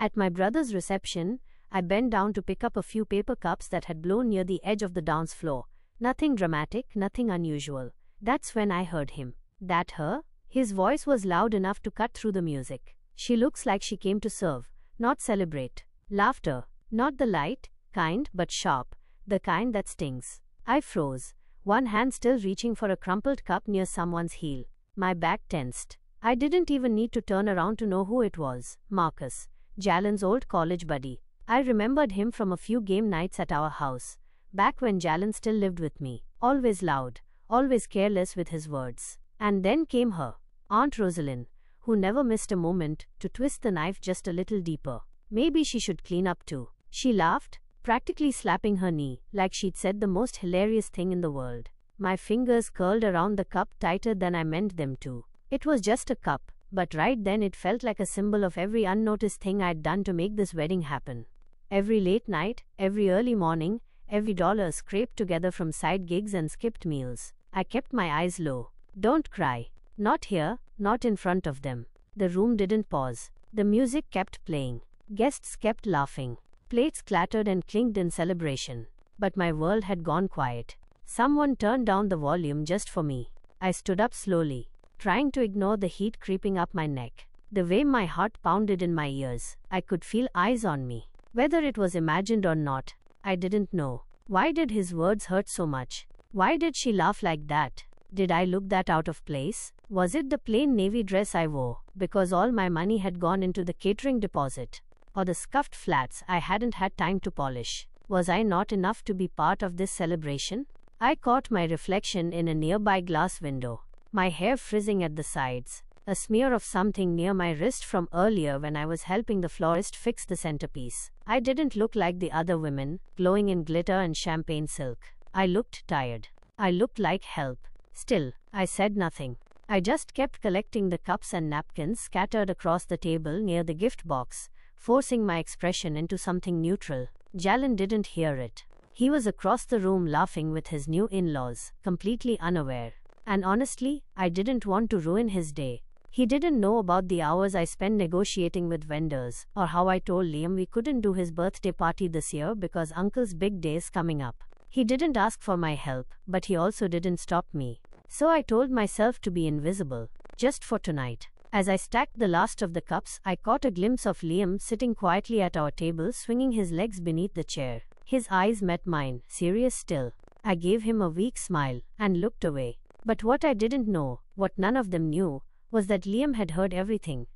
At my brother's reception, I bent down to pick up a few paper cups that had blown near the edge of the dance floor. Nothing dramatic, nothing unusual. That's when I heard him. That her? His voice was loud enough to cut through the music. She looks like she came to serve, not celebrate. Laughter. Not the light kind, but sharp. The kind that stings. I froze, one hand still reaching for a crumpled cup near someone's heel. My back tensed. I didn't even need to turn around to know who it was. Marcus, Jalen's old college buddy. I remembered him from a few game nights at our house, back when Jalen still lived with me. Always loud, always careless with his words. And then came her, Aunt Rosalind, who never missed a moment to twist the knife just a little deeper. Maybe she should clean up too. She laughed, practically slapping her knee, like she'd said the most hilarious thing in the world. My fingers curled around the cup tighter than I meant them to. It was just a cup, but right then it felt like a symbol of every unnoticed thing I'd done to make this wedding happen. Every late night, every early morning, every dollar scraped together from side gigs and skipped meals. I kept my eyes low. Don't cry. Not here, not in front of them. The room didn't pause. The music kept playing. Guests kept laughing. Plates clattered and clinked in celebration. But my world had gone quiet. Someone turned down the volume just for me. I stood up slowly, trying to ignore the heat creeping up my neck. The way my heart pounded in my ears, I could feel eyes on me. Whether it was imagined or not, I didn't know. Why did his words hurt so much? Why did she laugh like that? Did I look that out of place? Was it the plain navy dress I wore, because all my money had gone into the catering deposit? Or the scuffed flats I hadn't had time to polish? Was I not enough to be part of this celebration? I caught my reflection in a nearby glass window, my hair frizzing at the sides, a smear of something near my wrist from earlier when I was helping the florist fix the centerpiece. I didn't look like the other women, glowing in glitter and champagne silk. I looked tired. I looked like help. Still, I said nothing. I just kept collecting the cups and napkins scattered across the table near the gift box, forcing my expression into something neutral. Jalen didn't hear it. He was across the room laughing with his new in-laws, completely unaware. And honestly, I didn't want to ruin his day. He didn't know about the hours I spent negotiating with vendors, or how I told Liam we couldn't do his birthday party this year because Uncle's big day is coming up. He didn't ask for my help, but he also didn't stop me. So I told myself to be invisible, just for tonight. As I stacked the last of the cups, I caught a glimpse of Liam sitting quietly at our table, swinging his legs beneath the chair. His eyes met mine, serious still. I gave him a weak smile, and looked away. But what I didn't know, what none of them knew, was that Liam had heard everything.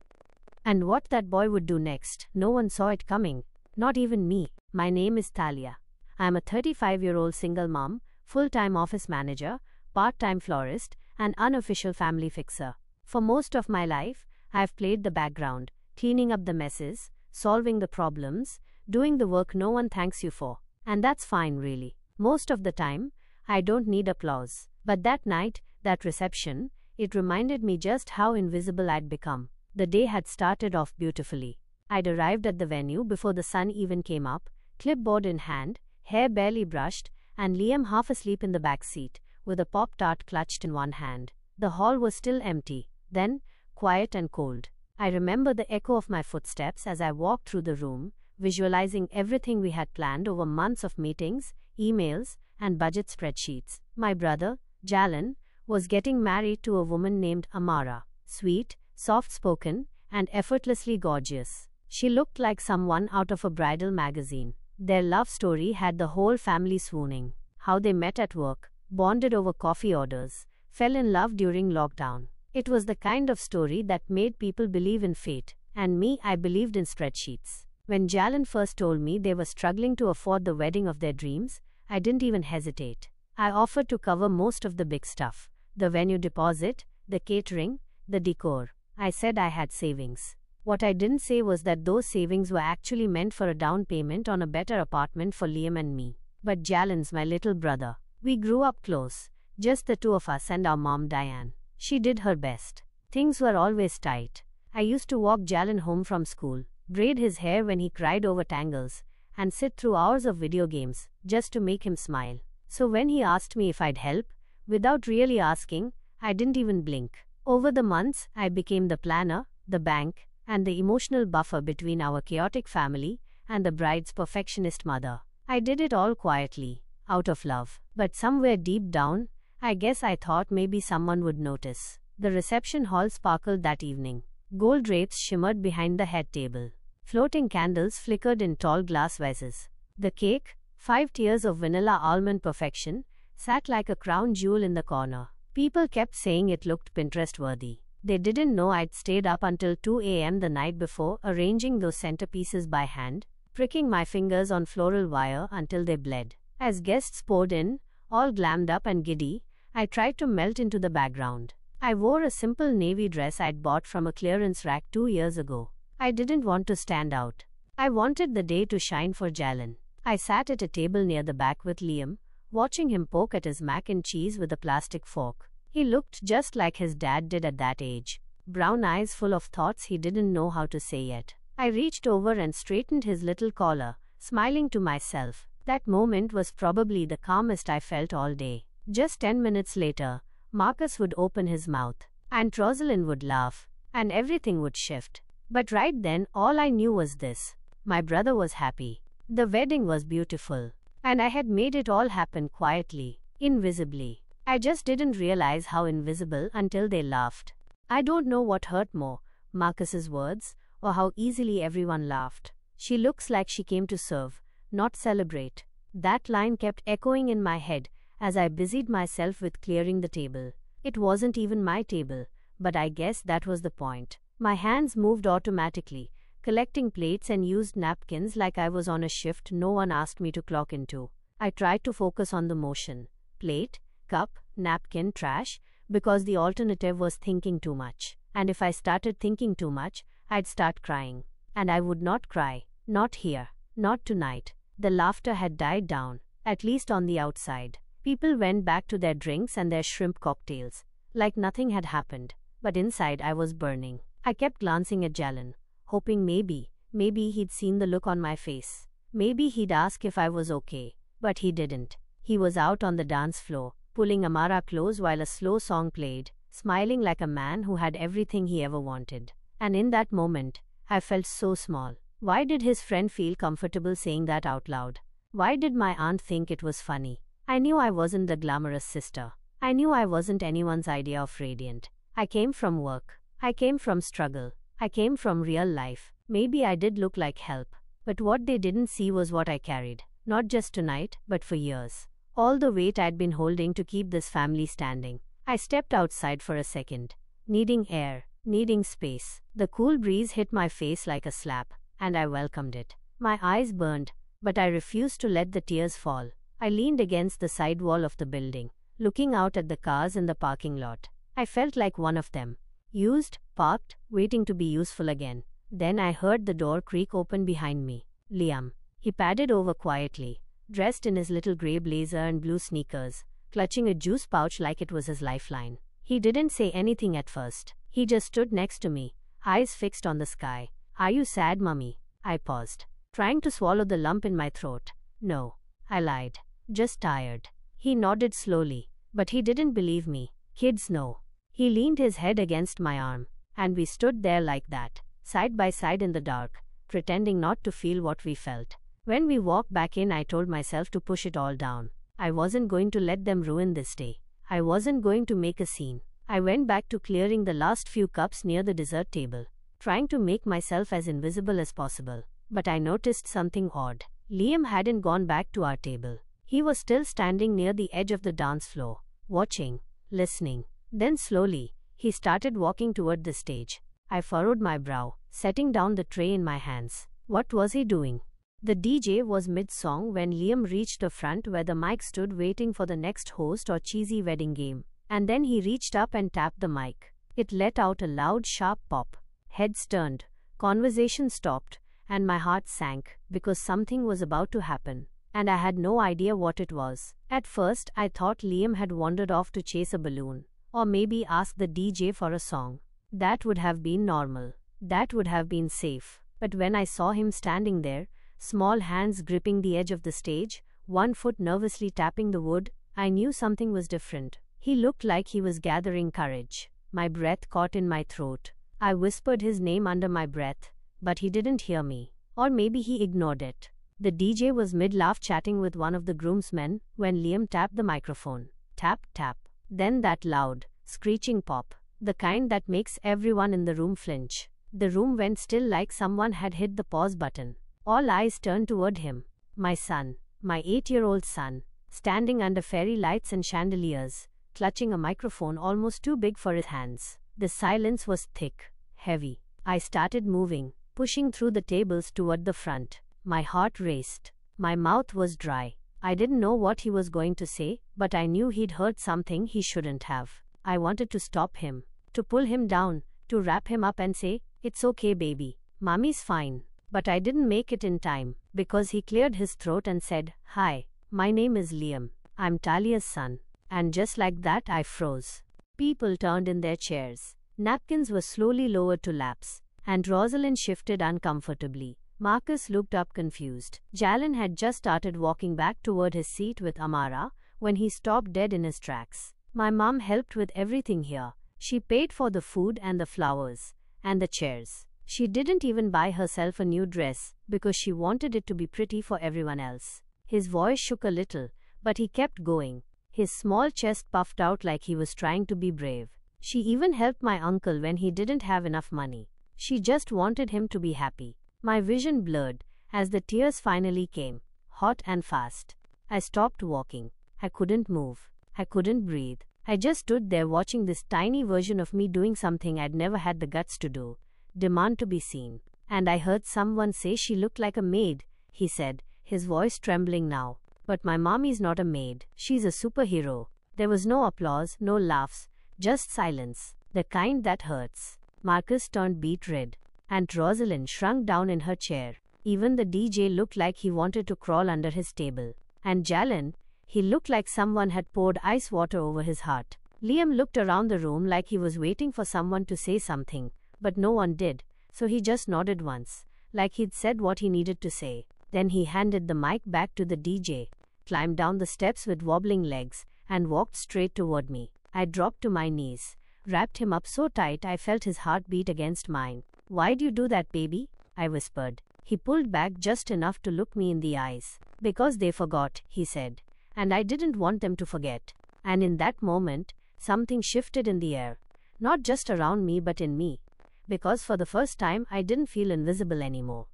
And what that boy would do next, no one saw it coming. Not even me. My name is Thalia. I am a 35-year-old single mom, full-time office manager, part-time florist, and unofficial family fixer. For most of my life, I have played the background, cleaning up the messes, solving the problems, doing the work no one thanks you for. And that's fine really. Most of the time, I don't need applause. But that night, that reception, it reminded me just how invisible I'd become. The day had started off beautifully. I'd arrived at the venue before the sun even came up, clipboard in hand, hair barely brushed, and Liam half asleep in the back seat, with a Pop-Tart clutched in one hand. The hall was still empty, then quiet and cold. I remember the echo of my footsteps as I walked through the room, visualizing everything we had planned over months of meetings, emails, and budget spreadsheets. My brother, Jalen, was getting married to a woman named Amara, sweet, soft-spoken, and effortlessly gorgeous. She looked like someone out of a bridal magazine. Their love story had the whole family swooning. How they met at work, bonded over coffee orders, fell in love during lockdown. It was the kind of story that made people believe in fate, and me, I believed in spreadsheets. When Jalen first told me they were struggling to afford the wedding of their dreams, I didn't even hesitate. I offered to cover most of the big stuff. The venue deposit, the catering, the decor. I said I had savings. What I didn't say was that those savings were actually meant for a down payment on a better apartment for Liam and me. But Jalen's my little brother. We grew up close, just the two of us and our mom Diane. She did her best. Things were always tight. I used to walk Jalen home from school, braid his hair when he cried over tangles, and sit through hours of video games, just to make him smile. So when he asked me if I'd help, without really asking, I didn't even blink. Over the months, I became the planner, the bank, and the emotional buffer between our chaotic family and the bride's perfectionist mother. I did it all quietly, out of love. But somewhere deep down, I guess I thought maybe someone would notice. The reception hall sparkled that evening. Gold drapes shimmered behind the head table. Floating candles flickered in tall glass vases. The cake, 5 tiers of vanilla almond perfection, sat like a crown jewel in the corner. People kept saying it looked Pinterest-worthy. They didn't know I'd stayed up until 2 a.m. the night before, arranging those centerpieces by hand, pricking my fingers on floral wire until they bled. As guests poured in, all glammed up and giddy, I tried to melt into the background. I wore a simple navy dress I'd bought from a clearance rack 2 years ago. I didn't want to stand out. I wanted the day to shine for Jalen. I sat at a table near the back with Liam, watching him poke at his mac and cheese with a plastic fork. He looked just like his dad did at that age. Brown eyes full of thoughts he didn't know how to say yet. I reached over and straightened his little collar, smiling to myself. That moment was probably the calmest I felt all day. Just 10 minutes later, Marcus would open his mouth, and Rosalind would laugh, and everything would shift. But right then, all I knew was this. My brother was happy. The wedding was beautiful. And I had made it all happen quietly, invisibly. I just didn't realize how invisible until they laughed. I don't know what hurt more, Marcus's words, or how easily everyone laughed. She looks like she came to serve, not celebrate. That line kept echoing in my head as I busied myself with clearing the table. It wasn't even my table, but I guess that was the point. My hands moved automatically, collecting plates and used napkins like I was on a shift no one asked me to clock into. I tried to focus on the motion. Plate, cup, napkin, trash, because the alternative was thinking too much. And if I started thinking too much, I'd start crying. And I would not cry. Not here. Not tonight. The laughter had died down, at least on the outside. People went back to their drinks and their shrimp cocktails, like nothing had happened. But inside I was burning. I kept glancing at Jalen, hoping maybe he'd seen the look on my face. Maybe he'd ask if I was okay. But he didn't. He was out on the dance floor, pulling Amara close while a slow song played, smiling like a man who had everything he ever wanted. And in that moment, I felt so small. Why did his friend feel comfortable saying that out loud? Why did my aunt think it was funny? I knew I wasn't the glamorous sister. I knew I wasn't anyone's idea of radiant. I came from work. I came from struggle. I came from real life. Maybe I did look like help. But what they didn't see was what I carried. Not just tonight, but for years. All the weight I'd been holding to keep this family standing. I stepped outside for a second, needing air, needing space. The cool breeze hit my face like a slap, and I welcomed it. My eyes burned, but I refused to let the tears fall. I leaned against the side wall of the building, looking out at the cars in the parking lot. I felt like one of them. Used, parked, waiting to be useful again. Then I heard the door creak open behind me. Liam. He padded over quietly, dressed in his little grey blazer and blue sneakers, clutching a juice pouch like it was his lifeline. He didn't say anything at first. He just stood next to me, eyes fixed on the sky. "Are you sad, Mummy?" I paused, trying to swallow the lump in my throat. "No," I lied. "Just tired." He nodded slowly, but he didn't believe me. Kids know. He leaned his head against my arm, and we stood there like that, side by side in the dark, pretending not to feel what we felt. When we walked back in, I told myself to push it all down. I wasn't going to let them ruin this day. I wasn't going to make a scene. I went back to clearing the last few cups near the dessert table, trying to make myself as invisible as possible. But I noticed something odd. Liam hadn't gone back to our table. He was still standing near the edge of the dance floor, watching, listening. Then slowly, he started walking toward the stage. I furrowed my brow, setting down the tray in my hands. What was he doing? The DJ was mid-song when Liam reached the front where the mic stood waiting for the next host or cheesy wedding game. And then he reached up and tapped the mic. It let out a loud, sharp pop. Heads turned, conversation stopped, and my heart sank because something was about to happen. And I had no idea what it was. At first, I thought Liam had wandered off to chase a balloon, or maybe ask the DJ for a song. That would have been normal. That would have been safe. But when I saw him standing there, small hands gripping the edge of the stage, one foot nervously tapping the wood, I knew something was different. He looked like he was gathering courage. My breath caught in my throat. I whispered his name under my breath, but he didn't hear me. Or maybe he ignored it. The DJ was mid-laugh chatting with one of the groomsmen when Liam tapped the microphone. Tap, tap. Then that loud, screeching pop. The kind that makes everyone in the room flinch. The room went still like someone had hit the pause button. All eyes turned toward him. My son, my 8-year-old son, standing under fairy lights and chandeliers, clutching a microphone almost too big for his hands. The silence was thick, heavy. I started moving, pushing through the tables toward the front. My heart raced. My mouth was dry. I didn't know what he was going to say, but I knew he'd heard something he shouldn't have. I wanted to stop him, to pull him down, to wrap him up and say, "It's okay, baby. Mommy's fine." But I didn't make it in time, because he cleared his throat and said, "Hi, my name is Liam. I'm Talia's son." And just like that, I froze. People turned in their chairs. Napkins were slowly lowered to laps, and Rosalind shifted uncomfortably. Marcus looked up confused. Jalen had just started walking back toward his seat with Amara when he stopped dead in his tracks. My mom helped with everything here. She paid for the food and the flowers and the chairs. She didn't even buy herself a new dress because she wanted it to be pretty for everyone else. His voice shook a little, but he kept going. His small chest puffed out like he was trying to be brave. She even helped my uncle when he didn't have enough money. She just wanted him to be happy. My vision blurred as the tears finally came, hot and fast. I stopped walking. I couldn't move. I couldn't breathe. I just stood there watching this tiny version of me doing something I'd never had the guts to do. Demand to be seen. And I heard someone say she looked like a maid, he said, his voice trembling now. But my mommy's not a maid. She's a superhero. There was no applause, no laughs, just silence. The kind that hurts. Marcus turned beet red, and Rosalind shrunk down in her chair. Even the DJ looked like he wanted to crawl under his table. And Jalen, he looked like someone had poured ice water over his heart. Liam looked around the room like he was waiting for someone to say something, but no one did, so he just nodded once, like he'd said what he needed to say. Then he handed the mic back to the DJ, climbed down the steps with wobbling legs, and walked straight toward me. I dropped to my knees, wrapped him up so tight I felt his heart beat against mine. "Why'd you do that, baby?" I whispered. He pulled back just enough to look me in the eyes. "Because they forgot," he said. And I didn't want them to forget. And in that moment, something shifted in the air. Not just around me but in me. Because for the first time, I didn't feel invisible anymore.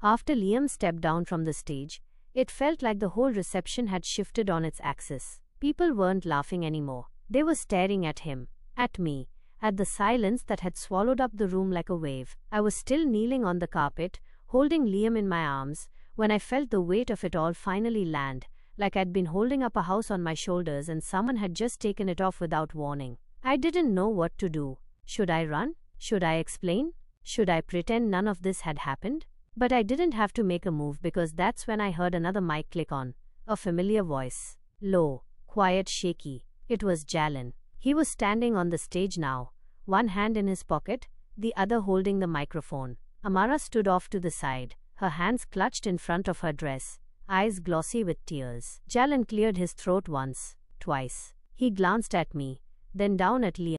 After Liam stepped down from the stage, it felt like the whole reception had shifted on its axis. People weren't laughing anymore. They were staring at him, at me, at the silence that had swallowed up the room like a wave. I was still kneeling on the carpet, holding Liam in my arms, when I felt the weight of it all finally land, like I'd been holding up a house on my shoulders and someone had just taken it off without warning. I didn't know what to do. Should I run? Should I explain? Should I pretend none of this had happened? But I didn't have to make a move because that's when I heard another mic click on. A familiar voice. Low, quiet, shaky. It was Jalen. He was standing on the stage now, one hand in his pocket, the other holding the microphone. Amara stood off to the side, her hands clutched in front of her dress, eyes glossy with tears. Jalen cleared his throat once, twice. He glanced at me, then down at Liam.